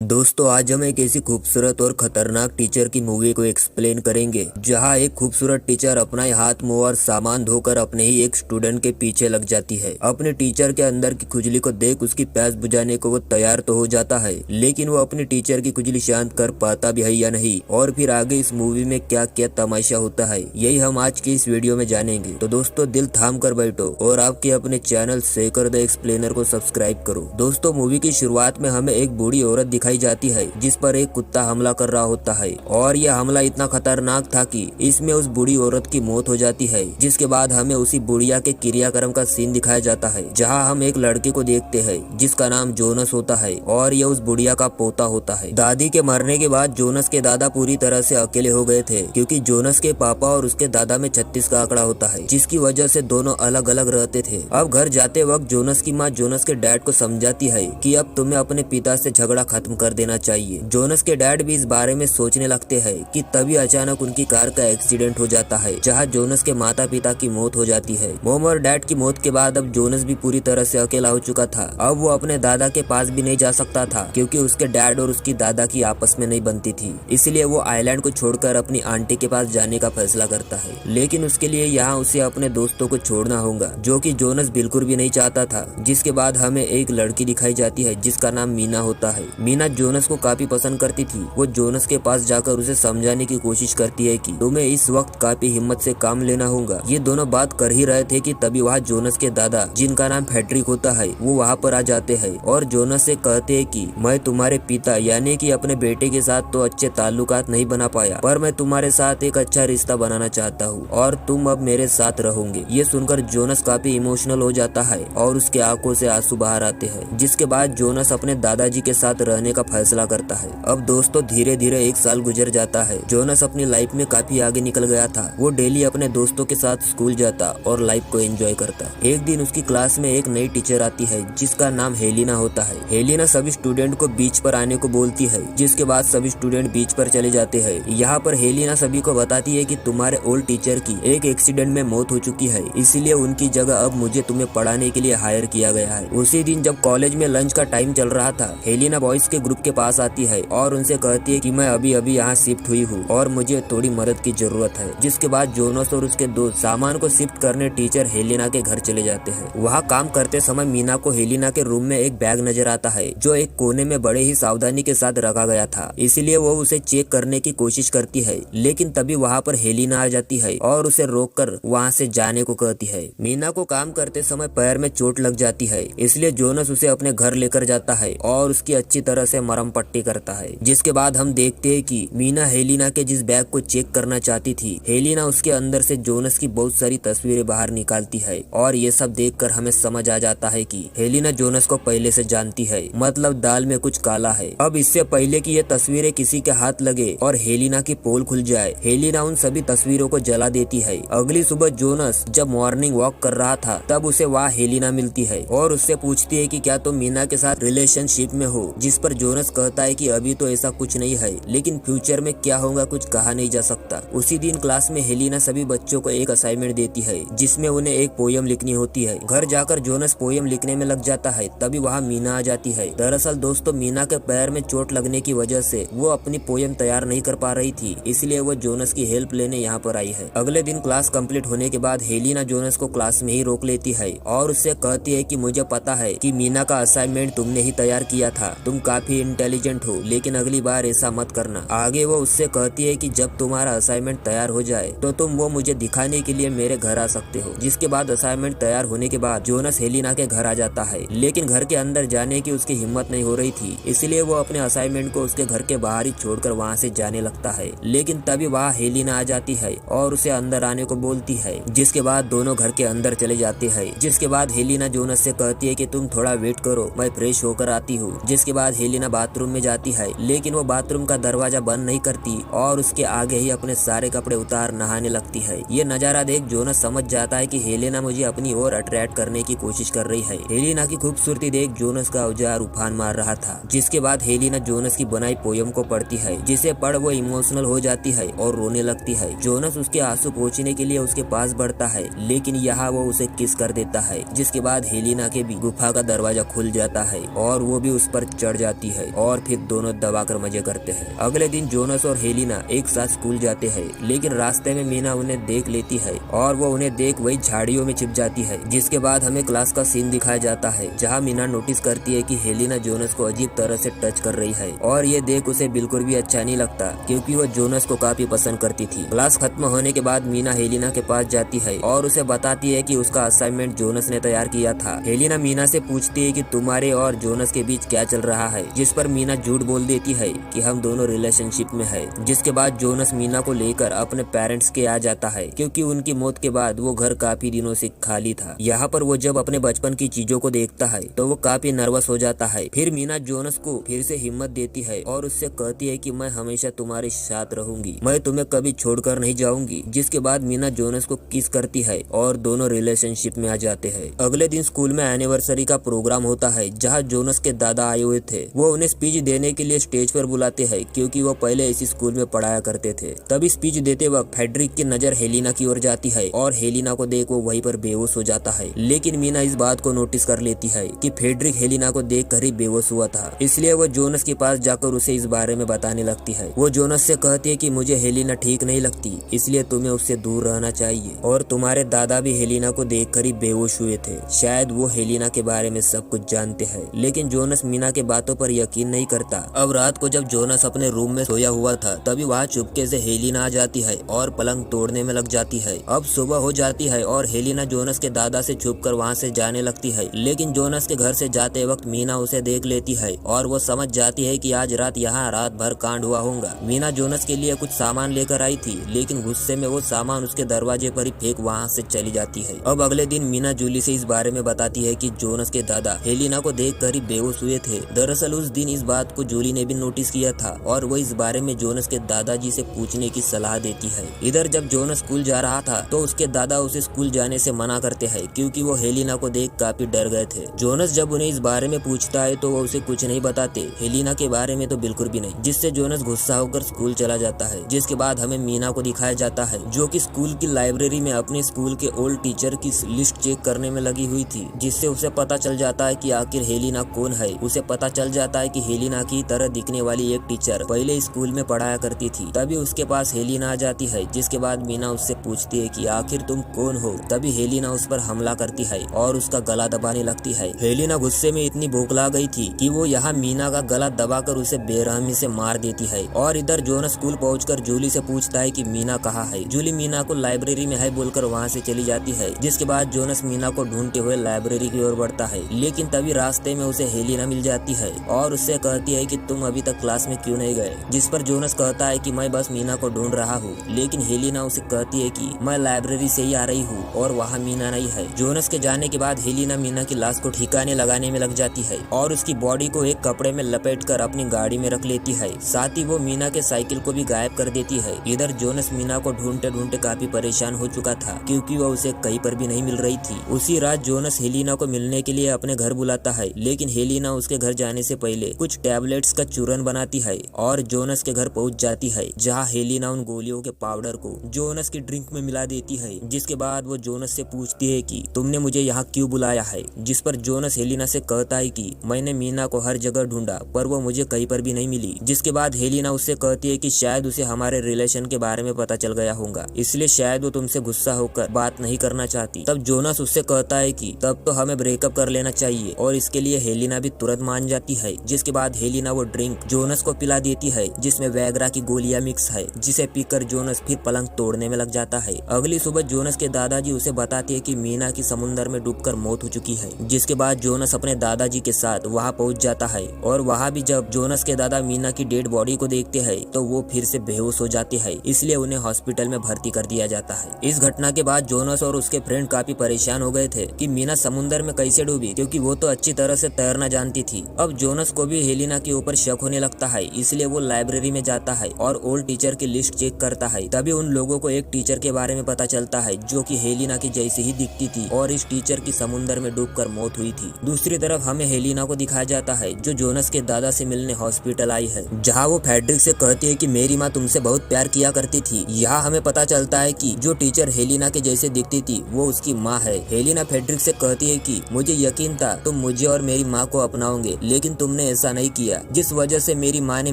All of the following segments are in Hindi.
दोस्तों आज हम एक ऐसी खूबसूरत और खतरनाक टीचर की मूवी को एक्सप्लेन करेंगे जहां एक खूबसूरत टीचर अपना हाथ मुंह और सामान धोकर अपने ही एक स्टूडेंट के पीछे लग जाती है। अपने टीचर के अंदर की खुजली को देख उसकी प्यास बुझाने को वो तैयार तो हो जाता है, लेकिन वो अपनी टीचर की खुजली शांत कर पाता भी है या नहीं, और फिर आगे इस मूवी में क्या क्या तमाशा होता है यही हम आज की इस वीडियो में जानेंगे। तो दोस्तों दिल थाम कर बैठो और आपके अपने चैनल शेखर द एक्सप्लेनर को सब्सक्राइब करो। दोस्तों मूवी की शुरुआत में हमें एक बूढ़ी औरत दिखाई जाती है जिस पर एक कुत्ता हमला कर रहा होता है, और यह हमला इतना खतरनाक था कि इसमें उस बूढ़ी औरत की मौत हो जाती है। जिसके बाद हमें उसी बुढ़िया के क्रियाक्रम का सीन दिखाया जाता है जहां हम एक लड़के को देखते हैं जिसका नाम जोनस होता है और यह उस बुढ़िया का पोता होता है। दादी के मरने के बाद जोनस के दादा पूरी तरह से अकेले हो गए थे क्योंकि जोनस के पापा और उसके दादा में 36 का आंकड़ा होता है, जिसकी वजह से दोनों अलग अलग रहते थे। अब घर जाते वक्त जोनस की माँ जोनस के डैड को समझाती है कि अब तुम्हें अपने पिता से झगड़ा खत्म कर देना चाहिए। जोनस के डैड भी इस बारे में सोचने लगते हैं कि तभी अचानक उनकी कार का एक्सीडेंट हो जाता है जहां जोनस के माता पिता की मौत हो जाती है। मॉम और डैड की मौत के बाद अब जोनस भी पूरी तरह से अकेला हो चुका था। अब वो अपने दादा के पास भी नहीं जा सकता था क्योंकि उसके डैड और उसकी दादा की आपस में नहीं बनती थी, इसलिए वो आइलैंड को छोड़कर अपनी आंटी के पास जाने का फैसला करता है। लेकिन उसके लिए यहाँ उसे अपने दोस्तों को छोड़ना होगा जो कि जोनस बिल्कुल भी नहीं चाहता था। जिसके बाद हमें एक लड़की दिखाई जाती है जिसका नाम मीना होता है। मीना जोनस को काफी पसंद करती थी। वो जोनस के पास जाकर उसे समझाने की कोशिश करती है कि तुम्हें इस वक्त काफी हिम्मत से काम लेना होगा। ये दोनों बात कर ही रहे थे कि तभी वहाँ जोनस के दादा जिनका नाम फेड्रिक होता है वो वहाँ पर आ जाते हैं और जोनस से कहते हैं कि मैं तुम्हारे पिता यानी कि अपने बेटे के साथ तो अच्छे ताल्लुकात नहीं बना पाया, पर मैं तुम्हारे साथ एक अच्छा रिश्ता बनाना चाहता हूँ और तुम अब मेरे साथ रहोगे। ये सुनकर जोनस काफी इमोशनल हो जाता है और उसके आंखों से आंसू बाहर आते हैं। जिसके बाद जोनस अपने दादाजी के साथ रहने का फैसला करता है। अब दोस्तों धीरे धीरे एक साल गुजर जाता है। जोनस अपनी लाइफ में काफी आगे निकल गया था। वो डेली अपने दोस्तों के साथ स्कूल जाता और लाइफ को एंजॉय करता। एक दिन उसकी क्लास में एक नई टीचर आती है जिसका नाम हेलिना होता है। हेलिना सभी स्टूडेंट को बीच पर आने को बोलती है, जिसके बाद सभी स्टूडेंट बीच पर चले जाते हैं। यहाँ पर हेलिना सभी को बताती है कि तुम्हारे ओल्ड टीचर की एक एक्सीडेंट में मौत हो चुकी है, इसीलिए उनकी जगह अब मुझे तुम्हें पढ़ाने के लिए हायर किया गया है। उसी दिन जब कॉलेज में लंच का टाइम चल रहा था, हेलिना बॉयज के ग्रुप के पास आती है और उनसे कहती है कि मैं अभी अभी यहाँ शिफ्ट हुई हूँ और मुझे थोड़ी मदद की जरूरत है। जिसके बाद जोनस और उसके दोस्त सामान को शिफ्ट करने टीचर हेलिना के घर चले जाते हैं। वहाँ काम करते समय मीना को हेलिना के रूम में एक बैग नजर आता है जो एक कोने में बड़े ही सावधानी के साथ रखा गया था, इसलिए वो उसे चेक करने की कोशिश करती है। लेकिन तभी वहाँ पर हेलिना आ जाती है और उसे रोककर वहाँ से जाने को कहती है। मीना को काम करते समय पैर में चोट लग जाती है, इसलिए जोनस उसे अपने घर लेकर जाता है और उसकी अच्छी तरह से मरहम पट्टी करता है। जिसके बाद हम देखते हैं कि मीना हेलिना के जिस बैग को चेक करना चाहती थी, हेलिना उसके अंदर से जोनस की बहुत सारी तस्वीरें बाहर निकालती है और ये सब देखकर हमें समझ आ जाता है कि हेलिना जोनस को पहले से जानती है, मतलब दाल में कुछ काला है। अब इससे पहले कि ये तस्वीरें किसी के हाथ लगे और हेलिना की पोल खुल जाए, हेलिना उन सभी तस्वीरों को जला देती है। अगली सुबह जोनस जब मॉर्निंग वॉक कर रहा था तब उसे वहाँ हेलिना मिलती है और उससे पूछती है कि क्या तुम मीना के साथ रिलेशनशिप में हो, जिस पर जोनस कहता है कि अभी तो ऐसा कुछ नहीं है, लेकिन फ्यूचर में क्या होगा कुछ कहा नहीं जा सकता। उसी दिन क्लास में हेलिना सभी बच्चों को एक असाइनमेंट देती है जिसमें उन्हें एक पोयम लिखनी होती है। घर जाकर जोनस पोयम लिखने में लग जाता है, तभी वहाँ मीना आ जाती है। दरअसल दोस्तों मीना के पैर में चोट लगने की वजह से वो अपनी पोयम तैयार नहीं कर पा रही थी, इसलिए वो जोनस की हेल्प लेने यहाँ पर आई है। अगले दिन क्लास कंप्लीट होने के बाद हेलिना जोनस को क्लास में ही रोक लेती है और उससे कहती है कि मुझे पता है कि मीना का असाइनमेंट तुमने ही तैयार किया था, तुम काफी इंटेलिजेंट हो, लेकिन अगली बार ऐसा मत करना। आगे वो उससे कहती है कि जब तुम्हारा असाइनमेंट तैयार हो जाए तो तुम वो मुझे दिखाने के लिए मेरे घर आ सकते हो। जिसके बाद असाइनमेंट तैयार होने के बाद जोनस हेलिना के घर आ जाता है, लेकिन घर के अंदर जाने की उसकी हिम्मत नहीं हो रही थी, इसलिए वो अपने असाइनमेंट को उसके घर के बाहर ही छोड़कर वहाँ से जाने लगता है। लेकिन तभी वहाँ हेलिना आ जाती है और उसे अंदर आने को बोलती है। जिसके बाद दोनों घर के अंदर चले जाते हैं। जिसके बाद हेलिना जोनस से कहती है कि तुम थोड़ा वेट करो, मैं फ्रेश होकर आती हूँ। जिसके बाद हेलिना बाथरूम में जाती है, लेकिन वो बाथरूम का दरवाजा बंद नहीं करती और उसके आगे ही अपने सारे कपड़े उतार नहाने लगती है। ये नजारा देख जोनस समझ जाता है कि हेलिना मुझे अपनी ओर अट्रैक्ट करने की कोशिश कर रही है। हेलिना की खूबसूरती देख जोनस का औजार उफान मार रहा था। जिसके बाद हेलिना जोनस की बनाई पोयम को पढ़ती है, जिसे पढ़ वो इमोशनल हो जाती है और रोने लगती है। जोनस उसके आंसू पोंछने के लिए उसके पास बढ़ता है, लेकिन यहाँ वो उसे किस कर देता है। जिसके बाद हेलिना के भी गुफा का दरवाजा खुल जाता है और वो भी उस पर चढ़ जाती है। है और फिर दोनों दबाकर मजे करते हैं। अगले दिन जोनस और हेलिना एक साथ स्कूल जाते हैं, लेकिन रास्ते में मीना उन्हें देख लेती है और वो उन्हें देख वही झाड़ियों में छिप जाती है। जिसके बाद हमें क्लास का सीन दिखाया जाता है, जहाँ मीना नोटिस करती है कि हेलिना जोनस को अजीब तरह से टच कर रही है और ये देख उसे बिल्कुल भी अच्छा नहीं लगता, क्योंकि वो जोनस को काफी पसंद करती थी। क्लास खत्म होने के बाद मीना हेलिना के पास जाती है और उसे बताती है कि उसका असाइनमेंट जोनस ने तैयार किया था। हेलिना मीना से पूछती है कि तुम्हारे और जोनस के बीच क्या चल रहा है, जिस पर मीना झूठ बोल देती है कि हम दोनों रिलेशनशिप में है। जिसके बाद जोनस मीना को लेकर अपने पेरेंट्स के आ जाता है, क्योंकि उनकी मौत के बाद वो घर काफी दिनों से खाली था। यहाँ पर वो जब अपने बचपन की चीजों को देखता है तो वो काफी नर्वस हो जाता है। फिर मीना जोनस को फिर से हिम्मत देती है और उससे कहती है कि मैं हमेशा तुम्हारे साथ रहूंगी, मैं तुम्हें कभी छोड़कर नहीं जाऊंगी। जिसके बाद मीना जोनस को किस करती है और दोनों रिलेशनशिप में आ जाते हैं। अगले दिन स्कूल में एनिवर्सरी का प्रोग्राम होता है, जहाँ जोनस के दादा आए हुए थे। वो उन्हें स्पीच देने के लिए स्टेज पर बुलाते हैं, क्योंकि वो पहले इसी स्कूल में पढ़ाया करते थे। तभी स्पीच देते वक्त फेडरिक की नजर हेलिना की ओर जाती है और हेलिना को देख वो वहीं पर बेहोश हो जाता है। लेकिन मीना इस बात को नोटिस कर लेती है कि फेडरिक हेलिना को देख कर ही बेहोश हुआ था, इसलिए वो जोनस के पास जाकर उसे इस बारे में बताने लगती है। वो जोनस से कहती है कि मुझे हेलिना ठीक नहीं लगती, इसलिए तुम्हें उससे दूर रहना चाहिए, और तुम्हारे दादा भी हेलिना को देखकर ही बेहोश हुए थे। शायद वो हेलिना के बारे में सब कुछ जानते हैं। लेकिन जोनस मीना के बातों पर यकीन नहीं करता। अब रात को जब जोनस अपने रूम में सोया हुआ था, तभी वहाँ चुपके से हेलिना आ जाती है और पलंग तोड़ने में लग जाती है। अब सुबह हो जाती है और हेलिना जोनस के दादा से छुपकर वहाँ से जाने लगती है। लेकिन जोनस के घर से जाते वक्त मीना उसे देख लेती है और वो समझ जाती है कि आज रात यहाँ रात भर कांड हुआ होगा। मीना जोनस के लिए कुछ सामान लेकर आई थी, लेकिन गुस्से में वो सामान उसके दरवाजे पर ही फेंक वहाँ से चली जाती है। अब अगले दिन मीना जूली से इस बारे में बताती है कि जोनस के दादा हेलिना को देखकर ही बेहोश हुए थे। दरअसल उस दिन इस बात को जूली ने भी नोटिस किया था और वो इस बारे में जोनस के दादाजी से पूछने की सलाह देती है। इधर जब जोनस स्कूल जा रहा था तो उसके दादा उसे स्कूल जाने से मना करते हैं, क्योंकि वो हेलिना को देख काफी डर गए थे। जोनस जब उन्हें इस बारे में पूछता है तो वो उसे कुछ नहीं बताते, हेलिना के बारे में तो बिल्कुल भी नहीं, जिससे जोनस गुस्सा होकर स्कूल चला जाता है। जिसके बाद हमें मीना को दिखाया जाता है, जो कि स्कूल की लाइब्रेरी में अपने स्कूल के ओल्ड टीचर की लिस्ट चेक करने में लगी हुई थी, जिससे उसे पता चल जाता है कि आखिर हेलिना कौन है। उसे पता चल जाता है कि हेलिना की तरह दिखने वाली एक टीचर पहले स्कूल में पढ़ाया करती थी। तभी उसके पास हेलिना आ जाती है, जिसके बाद मीना उससे पूछती है कि आखिर तुम कौन हो। तभी हेलिना उस पर हमला करती है और उसका गला दबाने लगती है। हेलिना गुस्से में इतनी भौंकला गई थी कि वो यहाँ मीना का गला दबाकर उसे बेरहमी से मार देती है। और इधर जोनस स्कूल पहुंचकर जूली से पूछता है कि मीना कहाँ है। जूली मीना को लाइब्रेरी में है बोलकर वहाँ से चली जाती है। जिसके बाद जोनस मीना को ढूंढते हुए लाइब्रेरी की ओर बढ़ता है, लेकिन तभी रास्ते में उसे हेलिना मिल जाती है और उससे कहती है कि तुम अभी तक क्लास में क्यों नहीं गए। जिस पर जोनस कहता है कि मैं बस मीना को ढूंढ रहा हूँ, लेकिन हेलिना उसे कहती है कि मैं लाइब्रेरी से ही आ रही हूँ और वहाँ मीना नहीं है। जोनस के जाने के बाद हेलिना मीना की लाश को ठिकाने लगाने में लग जाती है और उसकी बॉडी को एक कपड़े में लपेटकर अपनी गाड़ी में रख लेती है। साथ ही वो मीना के साइकिल को भी गायब कर देती है। इधर जोनस मीना को ढूंढते ढूंढते काफी परेशान हो चुका था, क्योंकि वो उसे कहीं पर भी नहीं मिल रही थी। उसी रात जोनस हेलिना को मिलने के लिए अपने घर बुलाता है, लेकिन हेलिना उसके घर जाने से पहले कुछ टैबलेट्स का चूरन बनाती है और जोनस के घर पहुंच जाती है, जहां हेलिना उन गोलियों के पाउडर को जोनस की ड्रिंक में मिला देती है। जिसके बाद वो जोनस से पूछती है कि तुमने मुझे यहाँ क्यों बुलाया है। जिस पर जोनस हेलिना से कहता है कि मैंने मीना को हर जगह ढूंढा पर वो मुझे कहीं पर भी नहीं मिली। जिसके बाद हेलिना उससे कहती है कि शायद उसे हमारे रिलेशन के बारे में पता चल गया होगा, इसलिए शायद वो तुमसे गुस्सा होकर बात नहीं करना चाहती। तब जोनस उससे कहता है कि तब तो हमें ब्रेकअप कर लेना चाहिए, और इसके लिए हेलिना भी तुरंत मान जाती है। जिसके बाद हेलिना वो ड्रिंक जोनस को पिला देती है, जिसमें वैगरा की गोलियां मिक्स है, जिसे पीकर जोनस फिर पलंग तोड़ने में लग जाता है। अगली सुबह जोनस के दादाजी उसे बताते हैं कि मीना की समुद्र में डूबकर मौत हो चुकी है। जिसके बाद जोनस अपने दादाजी के साथ वहाँ पहुँच जाता है, और वहाँ भी जब जोनस के दादा मीना की डेड बॉडी को देखते हैं तो वो फिर से बेहोश हो जाते हैं, इसलिए उन्हें हॉस्पिटल में भर्ती कर दिया जाता है। इस घटना के बाद जोनस और उसके फ्रेंड काफी परेशान हो गए थे कि मीना समुद्र में कैसे डूबी, क्योंकि वो तो अच्छी तरह से तैरना जानती थी। अब जोनस को भी हेलिना के ऊपर शक होने लगता है, इसलिए वो लाइब्रेरी में जाता है और ओल्ड टीचर की लिस्ट चेक करता है। तभी उन लोगों को एक टीचर के बारे में पता चलता है, जो कि हेलिना की जैसी ही दिखती थी, और इस टीचर की समुद्र में डूबकर मौत हुई थी। दूसरी तरफ हमें हेलिना को दिखाया जाता है, जो जोनस के दादा से मिलने हॉस्पिटल आई है, जहाँ वो फेडरिक से कहती है कि मेरी माँ तुमसे बहुत प्यार किया करती थी। यहाँ हमें पता चलता है कि जो टीचर हेलिना के जैसे दिखती थी वो उसकी माँ है। हेलिना फेडरिक से कहती है कि मुझे यकीन था तुम मुझे और मेरी माँ को अपनाओगे, लेकिन तुमने ने ऐसा नहीं किया, जिस वजह से मेरी माँ ने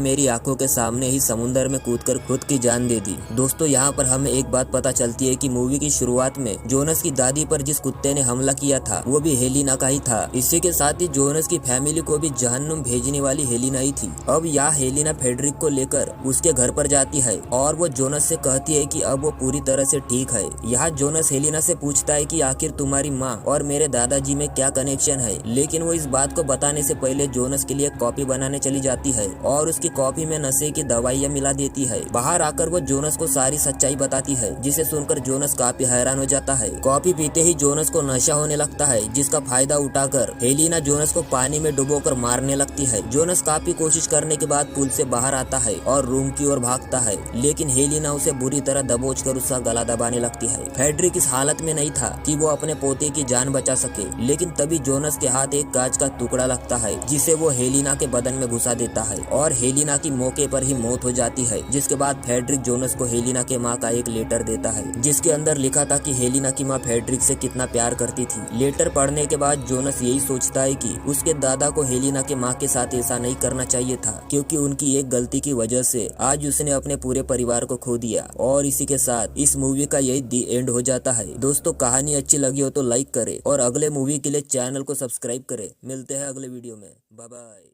मेरी आंखों के सामने ही समुद्र में कूदकर खुद की जान दे दी। दोस्तों यहाँ पर हमें एक बात पता चलती है कि मूवी की शुरुआत में जोनस की दादी पर जिस कुत्ते ने हमला किया था वो भी हेलिना का ही था। इसी के साथ ही जोनस की फैमिली को भी जहन्नुम भेजने वाली हेलिना ही थी। अब यहाँ हेलिना फेडरिक को लेकर उसके घर पर जाती है और वो जोनस से कहती है कि अब वो पूरी तरह से ठीक है। यहाँ जोनस हेलिना से पूछता है कि आखिर तुम्हारी माँ और मेरे दादाजी में क्या कनेक्शन है, लेकिन वो इस बात को बताने से पहले जोनस के लिए कॉपी बनाने चली जाती है और उसकी कॉपी में नशे की दवाइयाँ मिला देती है। बाहर आकर वो जोनस को सारी सच्चाई बताती है, जिसे सुनकर जोनस काफी हैरान हो जाता है। कॉफी पीते ही जोनस को नशा होने लगता है, जिसका फायदा उठाकर हेलिना जोनस को पानी में डुबोकर मारने लगती है। जोनस काफी कोशिश करने के बाद पुल से बाहर आता है और रूम की ओर भागता है, लेकिन हेलिना उसे बुरी तरह दबोचकर उसका गला दबाने लगती है। फेडरिक इस हालत में नहीं था कि वो अपने पोते की जान बचा सके, लेकिन तभी जोनस के हाथ एक कांच का टुकड़ा लगता है, जिसे वो हेलिना के बदन में घुसा देता है और हेलिना की मौके पर ही मौत हो जाती है। जिसके बाद फेडरिक जोनस को हेलिना के माँ का एक लेटर देता है, जिसके अंदर लिखा था कि हेलिना की माँ फेडरिक से कितना प्यार करती थी। लेटर पढ़ने के बाद जोनस यही सोचता है कि उसके दादा को हेलिना के माँ के साथ ऐसा नहीं करना चाहिए था, क्योंकि उनकी एक गलती की वजह से आज उसने अपने पूरे परिवार को खो दिया। और इसी के साथ इस मूवी का यही दी एंड हो जाता है। दोस्तों कहानी अच्छी लगी हो तो लाइक करें और अगले मूवी के लिए चैनल को सब्सक्राइब करें। मिलते हैं अगले वीडियो में। Bye bye.